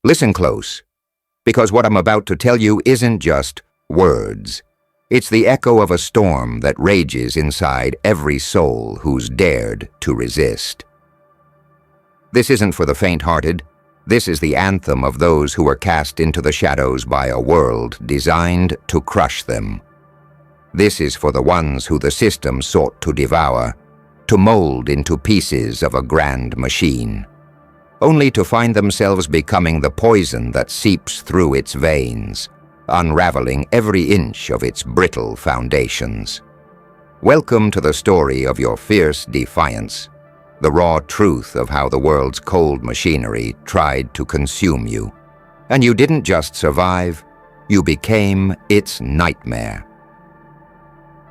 Listen close, because what I'm about to tell you isn't just words. It's the echo of a storm that rages inside every soul who's dared to resist. This isn't for the faint-hearted. This is the anthem of those who were cast into the shadows by a world designed to crush them. This is for the ones who the system sought to devour, to mold into pieces of a grand machine, only to find themselves becoming the poison that seeps through its veins, unraveling every inch of its brittle foundations. Welcome to the story of your fierce defiance, the raw truth of how the world's cold machinery tried to consume you. And you didn't just survive, you became its nightmare.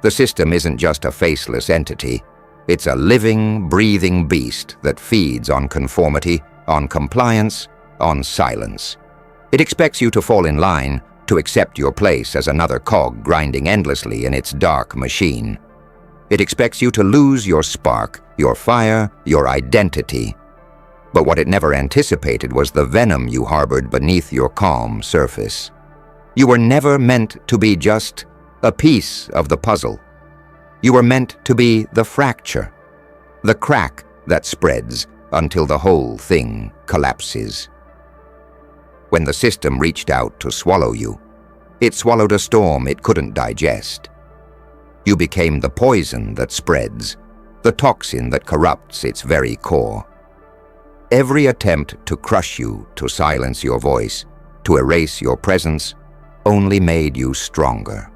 The system isn't just a faceless entity. It's a living, breathing beast that feeds on conformity, on compliance, on silence. It expects you to fall in line, to accept your place as another cog grinding endlessly in its dark machine. It expects you to lose your spark, your fire, your identity. But what it never anticipated was the venom you harbored beneath your calm surface. You were never meant to be just a piece of the puzzle. You were meant to be the fracture, the crack that spreads until the whole thing collapses. When the system reached out to swallow you, it swallowed a storm it couldn't digest. You became the poison that spreads, the toxin that corrupts its very core. Every attempt to crush you, to silence your voice, to erase your presence, only made you stronger.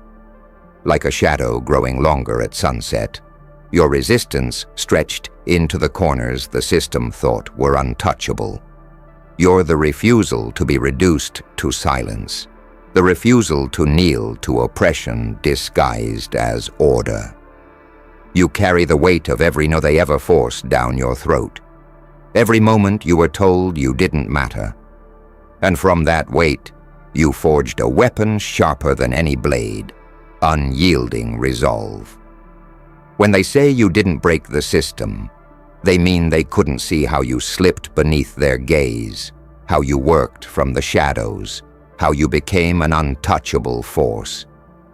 Like a shadow growing longer at sunset, your resistance stretched into the corners the system thought were untouchable. You're the refusal to be reduced to silence, the refusal to kneel to oppression disguised as order. You carry the weight of every no they ever forced down your throat. Every moment you were told you didn't matter. And from that weight, you forged a weapon sharper than any blade, unyielding resolve. When they say you didn't break the system, they mean they couldn't see how you slipped beneath their gaze, how you worked from the shadows, how you became an untouchable force.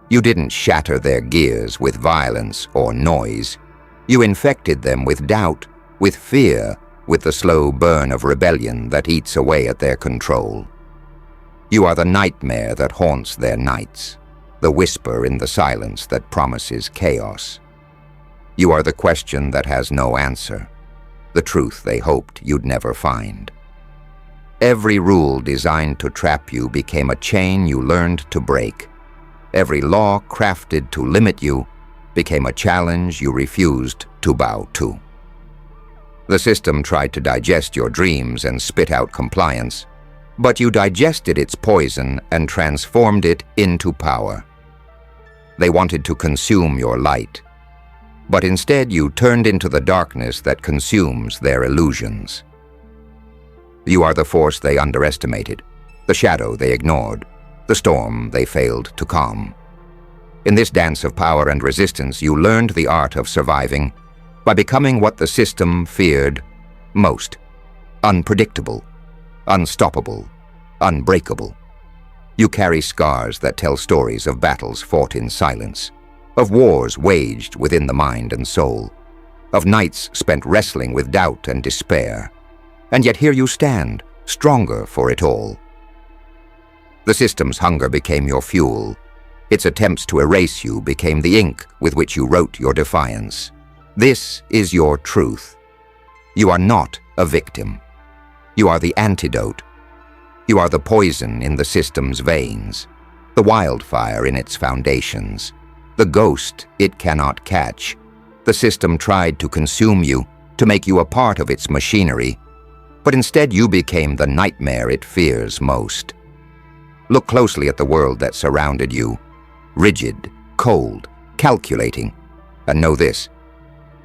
You didn't shatter their gears with violence or noise. You infected them with doubt, with fear, with the slow burn of rebellion that eats away at their control. You are the nightmare that haunts their nights, the whisper in the silence that promises chaos. You are the question that has no answer, the truth they hoped you'd never find. Every rule designed to trap you became a chain you learned to break. Every law crafted to limit you became a challenge you refused to bow to. The system tried to digest your dreams and spit out compliance, but you digested its poison and transformed it into power. They wanted to consume your light, but instead you turned into the darkness that consumes their illusions. You are the force they underestimated, the shadow they ignored, the storm they failed to calm. In this dance of power and resistance, you learned the art of surviving by becoming what the system feared most: unpredictable, unstoppable, unbreakable. You carry scars that tell stories of battles fought in silence, of wars waged within the mind and soul, of nights spent wrestling with doubt and despair. And yet here you stand, stronger for it all. The system's hunger became your fuel. Its attempts to erase you became the ink with which you wrote your defiance. This is your truth. You are not a victim. You are the antidote. You are the poison in the system's veins, the wildfire in its foundations, the ghost it cannot catch. The system tried to consume you, to make you a part of its machinery, but instead you became the nightmare it fears most. Look closely at the world that surrounded you, rigid, cold, calculating, and know this: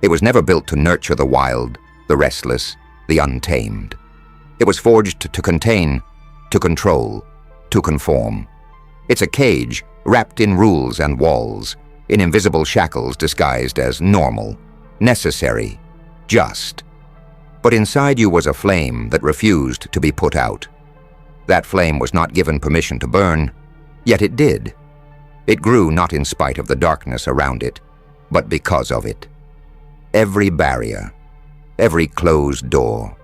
it was never built to nurture the wild, the restless, the untamed. It was forged to contain, to control, to conform. It's a cage wrapped in rules and walls, in invisible shackles disguised as normal, necessary, just. But inside you was a flame that refused to be put out. That flame was not given permission to burn, yet it did. It grew not in spite of the darkness around it, but because of it. Every barrier, every closed door,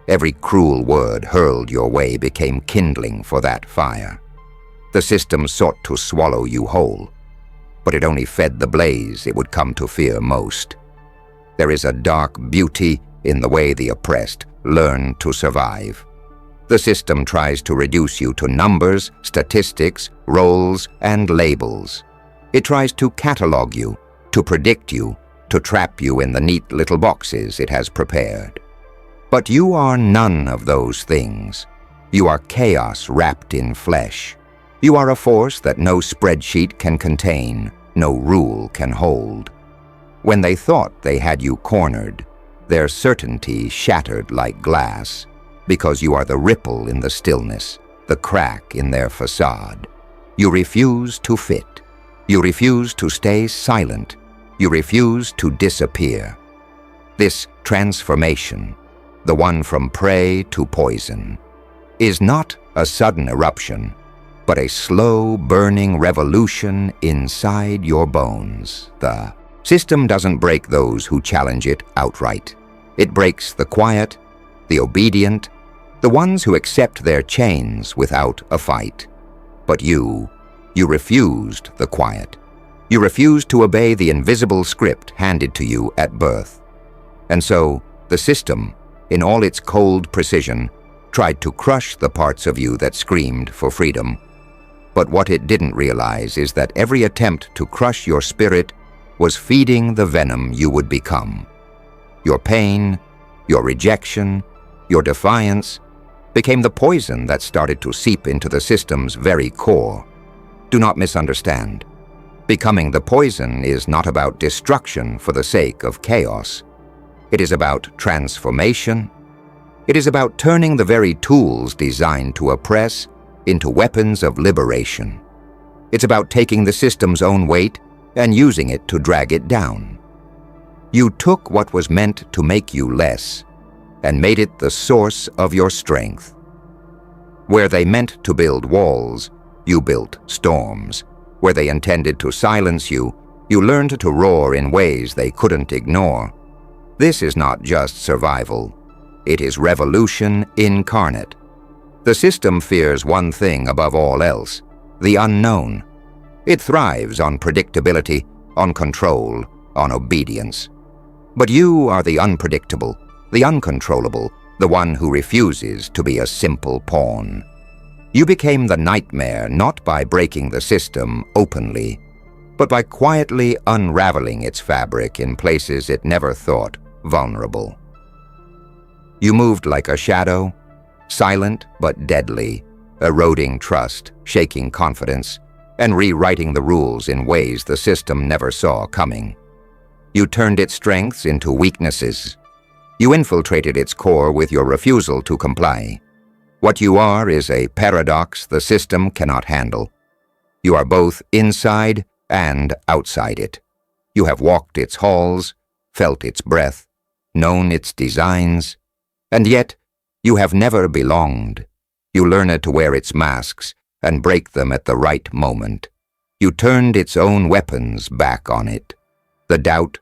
every cruel word hurled your way became kindling for that fire. The system sought to swallow you whole, but it only fed the blaze it would come to fear most. There is a dark beauty in the way the oppressed learn to survive. The system tries to reduce you to numbers, statistics, roles, and labels. It tries to catalog you, to predict you, to trap you in the neat little boxes it has prepared. But you are none of those things. You are chaos wrapped in flesh. You are a force that no spreadsheet can contain, no rule can hold. When they thought they had you cornered, their certainty shattered like glass, because you are the ripple in the stillness, the crack in their facade. You refuse to fit. You refuse to stay silent. You refuse to disappear. This transformation, the one from prey to poison, is not a sudden eruption, but a slow burning revolution inside your bones. The system doesn't break those who challenge it outright. It breaks the quiet, the obedient, the ones who accept their chains without a fight. But you refused the quiet. You refused to obey the invisible script handed to you at birth. And so, the system, in all its cold precision, tried to crush the parts of you that screamed for freedom. But what it didn't realize is that every attempt to crush your spirit was feeding the venom you would become. Your pain, your rejection, your defiance became the poison that started to seep into the system's very core. Do not misunderstand. Becoming the poison is not about destruction for the sake of chaos. It is about transformation. It is about turning the very tools designed to oppress into weapons of liberation. It's about taking the system's own weight and using it to drag it down. You took what was meant to make you less and made it the source of your strength. Where they meant to build walls, you built storms. Where they intended to silence you, you learned to roar in ways they couldn't ignore. This is not just survival. It is revolution incarnate. The system fears one thing above all else: the unknown. It thrives on predictability, on control, on obedience. But you are the unpredictable, the uncontrollable, the one who refuses to be a simple pawn. You became the nightmare not by breaking the system openly, but by quietly unraveling its fabric in places it never thought vulnerable. You moved like a shadow, silent but deadly, eroding trust, shaking confidence, and rewriting the rules in ways the system never saw coming. You turned its strengths into weaknesses. You infiltrated its core with your refusal to comply. What you are is a paradox the system cannot handle. You are both inside and outside it. You have walked its halls, felt its breath, known its designs, and yet you have never belonged. You learned to wear its masks and break them at the right moment. You turned its own weapons back on it. The doubt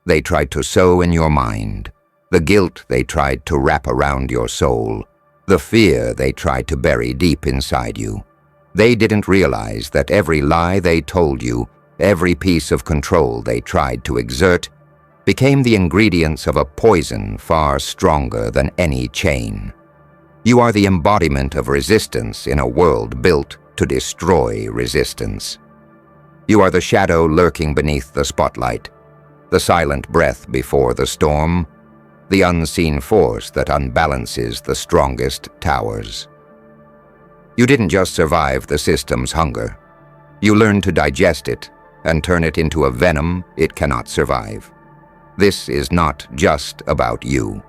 they tried to sow in your mind, the guilt they tried to wrap around your soul, the fear they tried to bury deep inside you. They didn't realize that every lie they told you, every piece of control they tried to exert, became the ingredients of a poison far stronger than any chain. You are the embodiment of resistance in a world built to destroy resistance. You are the shadow lurking beneath the spotlight, the silent breath before the storm, the unseen force that unbalances the strongest towers. You didn't just survive the system's hunger. You learned to digest it and turn it into a venom it cannot survive. This is not just about you.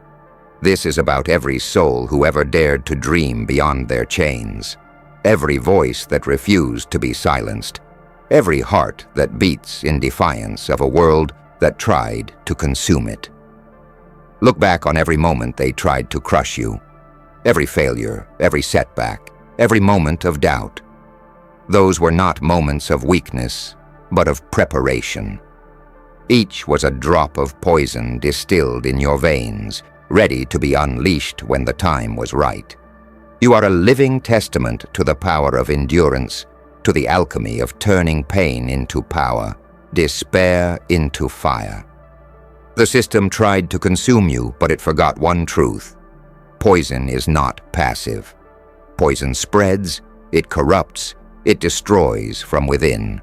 This is about every soul who ever dared to dream beyond their chains, every voice that refused to be silenced, every heart that beats in defiance of a world that tried to consume it. Look back on every moment they tried to crush you, every failure, every setback, every moment of doubt. Those were not moments of weakness, but of preparation. Each was a drop of poison distilled in your veins, ready to be unleashed when the time was right. You are a living testament to the power of endurance, to the alchemy of turning pain into power, despair into fire. The system tried to consume you, but it forgot one truth. Poison is not passive. Poison spreads, it corrupts, it destroys from within.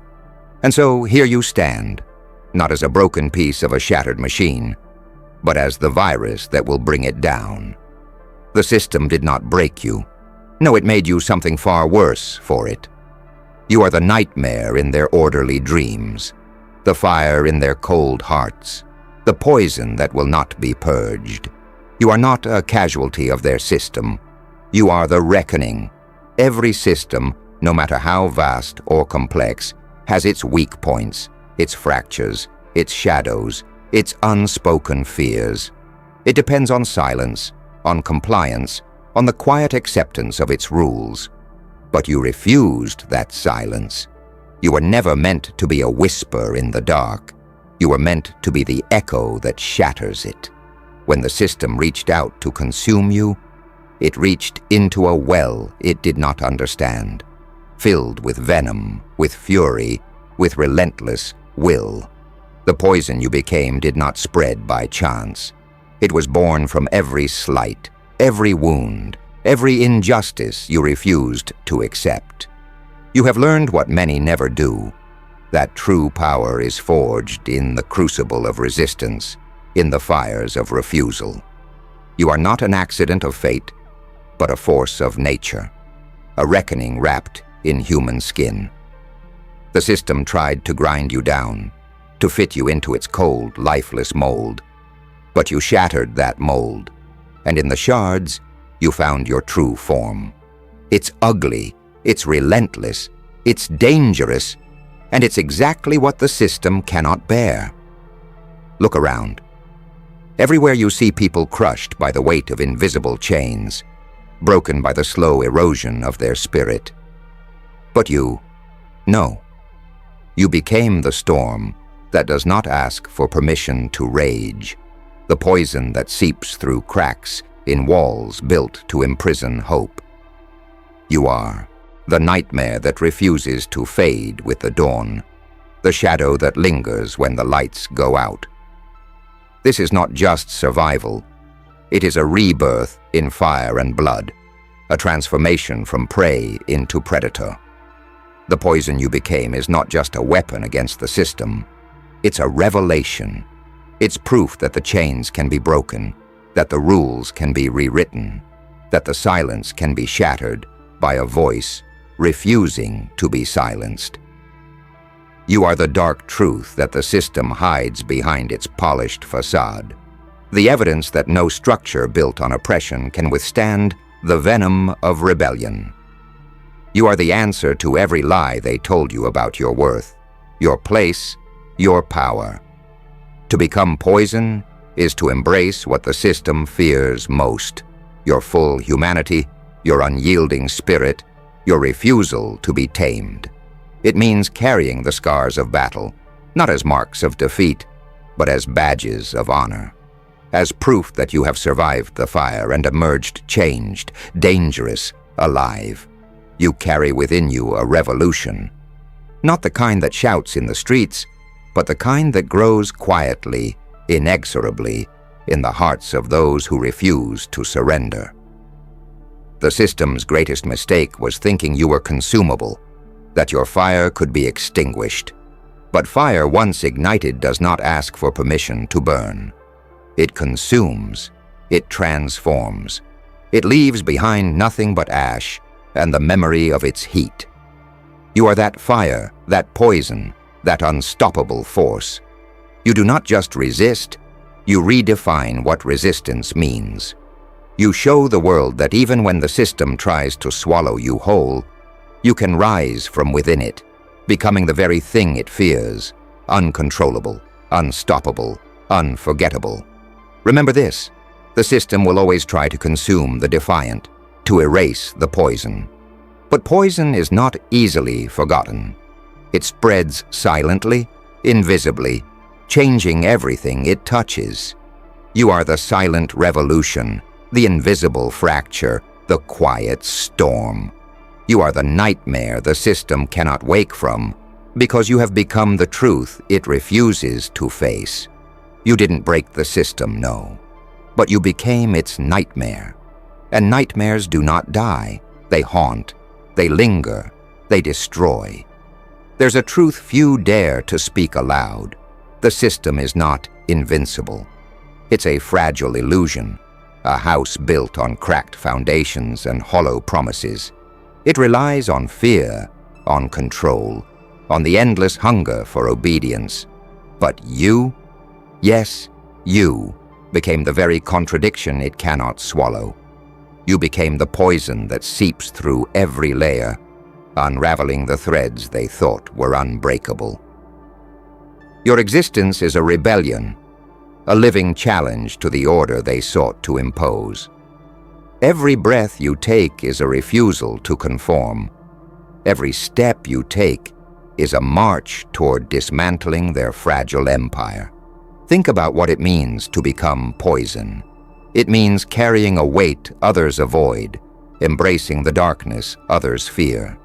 And so here you stand, not as a broken piece of a shattered machine, but as the virus that will bring it down. The system did not break you. No, it made you something far worse for it. You are the nightmare in their orderly dreams, the fire in their cold hearts, the poison that will not be purged. You are not a casualty of their system. You are the reckoning. Every system, no matter how vast or complex, has its weak points, its fractures, its shadows, its unspoken fears. It depends on silence, on compliance, on the quiet acceptance of its rules. But you refused that silence. You were never meant to be a whisper in the dark. You were meant to be the echo that shatters it. When the system reached out to consume you, it reached into a well it did not understand, filled with venom, with fury, with relentless will. The poison you became did not spread by chance. It was born from every slight, every wound, every injustice you refused to accept. You have learned what many never do, that true power is forged in the crucible of resistance, in the fires of refusal. You are not an accident of fate, but a force of nature, a reckoning wrapped in human skin. The system tried to grind you down, to fit you into its cold, lifeless mold. But you shattered that mold, and in the shards, you found your true form. It's ugly, it's relentless, it's dangerous, and it's exactly what the system cannot bear. Look around. Everywhere you see people crushed by the weight of invisible chains, broken by the slow erosion of their spirit. But you, no. You became the storm that does not ask for permission to rage, the poison that seeps through cracks in walls built to imprison hope. You are the nightmare that refuses to fade with the dawn, the shadow that lingers when the lights go out. This is not just survival. It is a rebirth in fire and blood, a transformation from prey into predator. The poison you became is not just a weapon against the system. It's a revelation. It's proof that the chains can be broken, that the rules can be rewritten, that the silence can be shattered by a voice refusing to be silenced. You are the dark truth that the system hides behind its polished facade, the evidence that no structure built on oppression can withstand the venom of rebellion. You are the answer to every lie they told you about your worth, your place, your power. To become poison is to embrace what the system fears most, your full humanity, your unyielding spirit, your refusal to be tamed. It means carrying the scars of battle, not as marks of defeat, but as badges of honor, as proof that you have survived the fire and emerged changed, dangerous, alive. You carry within you a revolution, not the kind that shouts in the streets, but the kind that grows quietly, inexorably, in the hearts of those who refuse to surrender. The system's greatest mistake was thinking you were consumable, that your fire could be extinguished. But fire once ignited does not ask for permission to burn. It consumes, it transforms. It leaves behind nothing but ash and the memory of its heat. You are that fire, that poison, that unstoppable force. You do not just resist, you redefine what resistance means. You show the world that even when the system tries to swallow you whole, you can rise from within it, becoming the very thing it fears, uncontrollable, unstoppable, unforgettable. Remember this, the system will always try to consume the defiant, to erase the poison. But poison is not easily forgotten. It spreads silently, invisibly, changing everything it touches. You are the silent revolution, the invisible fracture, the quiet storm. You are the nightmare the system cannot wake from, because you have become the truth it refuses to face. You didn't break the system, no, but you became its nightmare. And nightmares do not die. They haunt, they linger, they destroy. There's a truth few dare to speak aloud. The system is not invincible. It's a fragile illusion, a house built on cracked foundations and hollow promises. It relies on fear, on control, on the endless hunger for obedience. But you, yes, you, became the very contradiction it cannot swallow. You became the poison that seeps through every layer, unraveling the threads they thought were unbreakable. Your existence is a rebellion, a living challenge to the order they sought to impose. Every breath you take is a refusal to conform. Every step you take is a march toward dismantling their fragile empire. Think about what it means to become poison. It means carrying a weight others avoid, embracing the darkness others fear.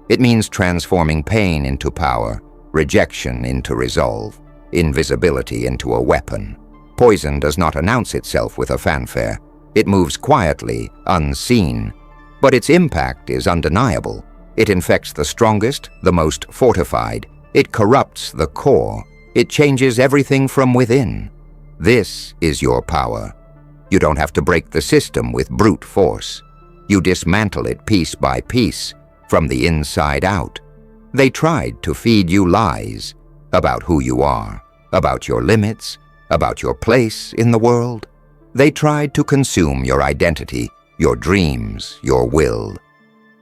It means transforming pain into power, rejection into resolve, invisibility into a weapon. Poison does not announce itself with a fanfare. It moves quietly, unseen, but its impact is undeniable. It infects the strongest, the most fortified. It corrupts the core. It changes everything from within. This is your power. You don't have to break the system with brute force. You dismantle it piece by piece, from the inside out. They tried to feed you lies about who you are, about your limits, about your place in the world. They tried to consume your identity, your dreams, your will.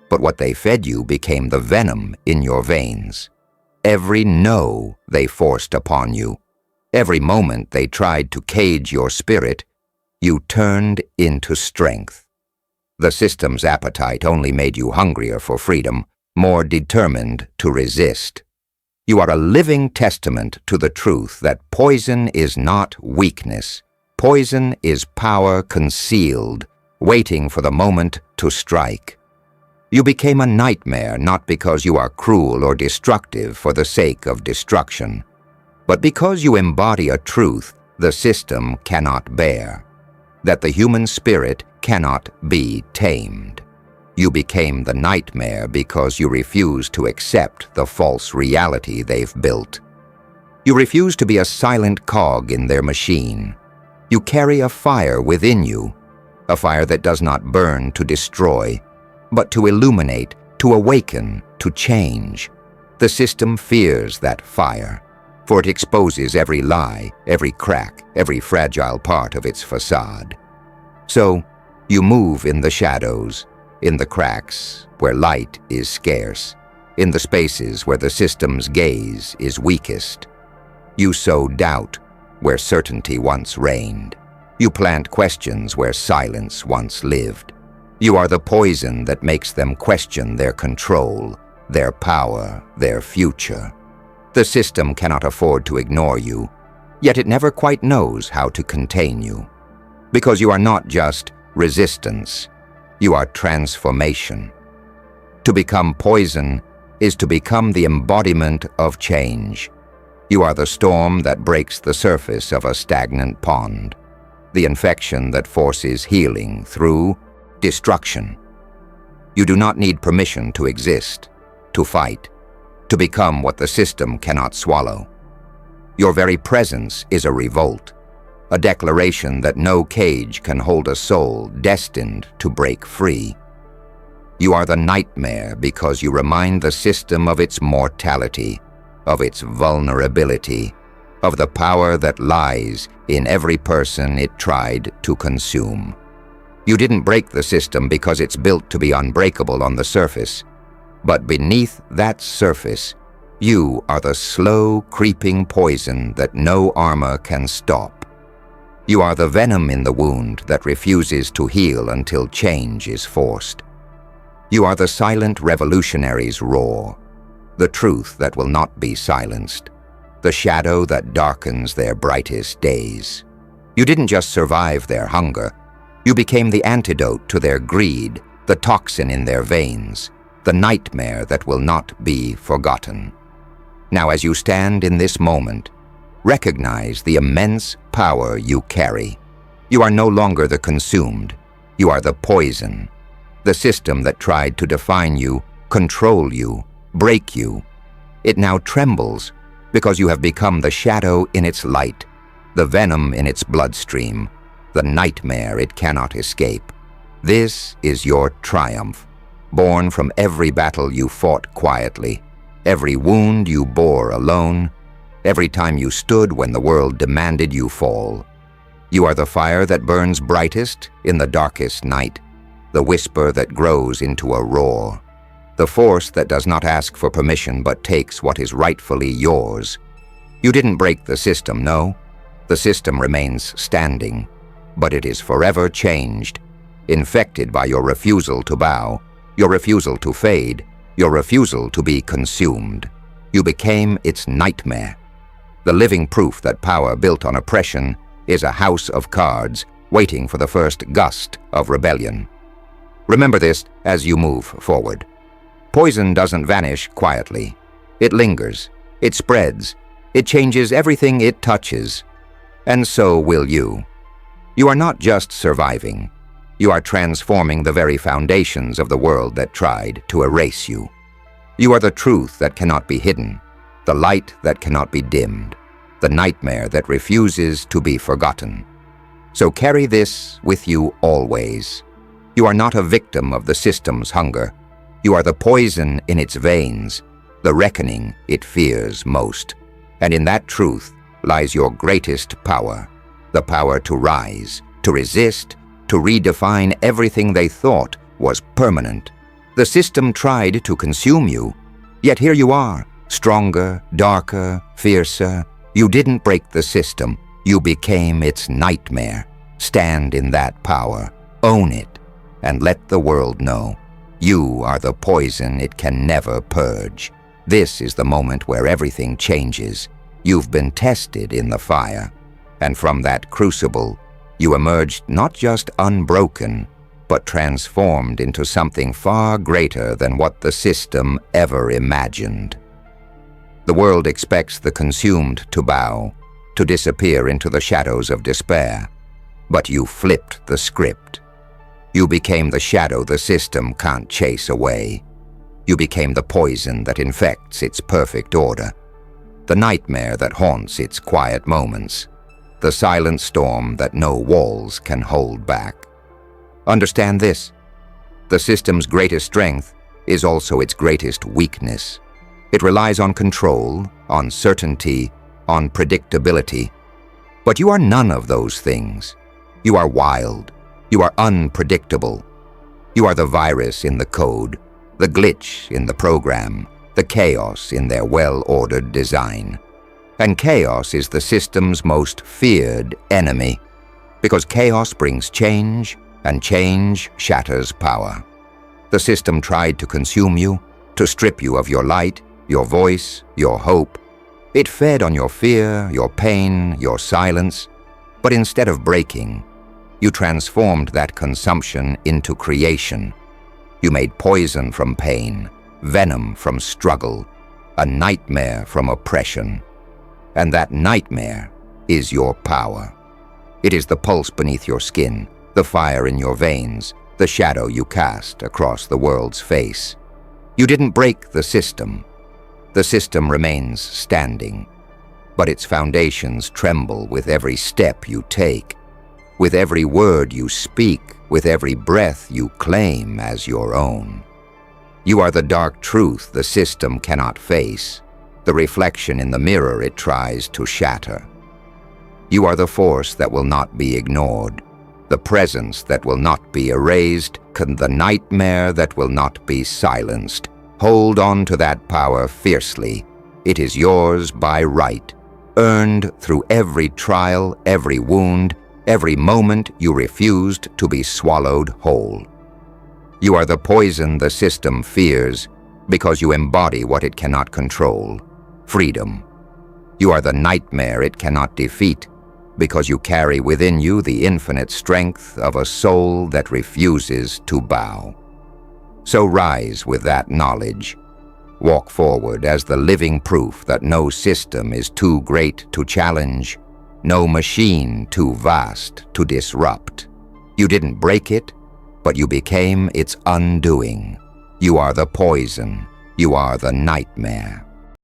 But what they fed you became the venom in your veins. Every no they forced upon you, every moment they tried to cage your spirit, you turned into strength. The system's appetite only made you hungrier for freedom, more determined to resist. You are a living testament to the truth that poison is not weakness. Poison is power concealed, waiting for the moment to strike. You became a nightmare not because you are cruel or destructive for the sake of destruction, but because you embody a truth the system cannot bear, that the human spirit cannot be tamed. You became the nightmare because you refuse to accept the false reality they've built. You refuse to be a silent cog in their machine. You carry a fire within you, a fire that does not burn to destroy, but to illuminate, to awaken, to change. The system fears that fire, for it exposes every lie, every crack, every fragile part of its facade. So, you move in the shadows, in the cracks where light is scarce, in the spaces where the system's gaze is weakest. You sow doubt where certainty once reigned. You plant questions where silence once lived. You are the poison that makes them question their control, their power, their future. The system cannot afford to ignore you, yet it never quite knows how to contain you. Because you are not just resistance, you are transformation. To become poison is to become the embodiment of change. You are the storm that breaks the surface of a stagnant pond, the infection that forces healing through destruction. You do not need permission to exist, to fight, to become what the system cannot swallow. Your very presence is a revolt, a declaration that no cage can hold a soul destined to break free. You are the nightmare because you remind the system of its mortality, of its vulnerability, of the power that lies in every person it tried to consume. You didn't break the system because it's built to be unbreakable on the surface, but beneath that surface, you are the slow, creeping poison that no armor can stop. You are the venom in the wound that refuses to heal until change is forced. You are the silent revolutionary's roar, the truth that will not be silenced, the shadow that darkens their brightest days. You didn't just survive their hunger. You became the antidote to their greed, the toxin in their veins, the nightmare that will not be forgotten. Now, as you stand in this moment, recognize the immense power you carry. You are no longer the consumed. You are the poison. The system that tried to define you, control you, break you. It now trembles because you have become the shadow in its light, the venom in its bloodstream, the nightmare it cannot escape. This is your triumph, born from every battle you fought quietly, every wound you bore alone, every time you stood when the world demanded you fall. You are the fire that burns brightest in the darkest night, the whisper that grows into a roar, the force that does not ask for permission but takes what is rightfully yours. You didn't break the system, no. The system remains standing, but it is forever changed, infected by your refusal to bow, your refusal to fade, your refusal to be consumed. You became its nightmare. The living proof that power built on oppression is a house of cards waiting for the first gust of rebellion. Remember this as you move forward. Poison doesn't vanish quietly. It lingers, it spreads, it changes everything it touches. And so will you. You are not just surviving. You are transforming the very foundations of the world that tried to erase you. You are the truth that cannot be hidden, the light that cannot be dimmed, the nightmare that refuses to be forgotten. So carry this with you always. You are not a victim of the system's hunger. You are the poison in its veins, the reckoning it fears most. And in that truth lies your greatest power, the power to rise, to resist, to redefine everything they thought was permanent. The system tried to consume you, yet here you are, stronger, darker, fiercer. You didn't break the system. You became its nightmare. Stand in that power, own it, and let the world know. You are the poison it can never purge. This is the moment where everything changes. You've been tested in the fire, and from that crucible, you emerged not just unbroken, but transformed into something far greater than what the system ever imagined. The world expects the consumed to bow, to disappear into the shadows of despair. But you flipped the script. You became the shadow the system can't chase away. You became the poison that infects its perfect order, the nightmare that haunts its quiet moments, the silent storm that no walls can hold back. Understand this: the system's greatest strength is also its greatest weakness. It relies on control, on certainty, on predictability. But you are none of those things. You are wild. You are unpredictable. You are the virus in the code, the glitch in the program, the chaos in their well-ordered design. And chaos is the system's most feared enemy, because chaos brings change, and change shatters power. The system tried to consume you, to strip you of your light, your voice, your hope. It fed on your fear, your pain, your silence. But instead of breaking, you transformed that consumption into creation. You made poison from pain, venom from struggle, a nightmare from oppression. And that nightmare is your power. It is the pulse beneath your skin, the fire in your veins, the shadow you cast across the world's face. You didn't break the system. The system remains standing, but its foundations tremble with every step you take, with every word you speak, with every breath you claim as your own. You are the dark truth the system cannot face, the reflection in the mirror it tries to shatter. You are the force that will not be ignored, the presence that will not be erased, the nightmare that will not be silenced. Hold on to that power fiercely. It is yours by right, earned through every trial, every wound, every moment you refused to be swallowed whole. You are the poison the system fears because you embody what it cannot control, freedom. You are the nightmare it cannot defeat because you carry within you the infinite strength of a soul that refuses to bow. So rise with that knowledge. Walk forward as the living proof that no system is too great to challenge, no machine too vast to disrupt. You didn't break it, but you became its undoing. You are the poison. You are the nightmare.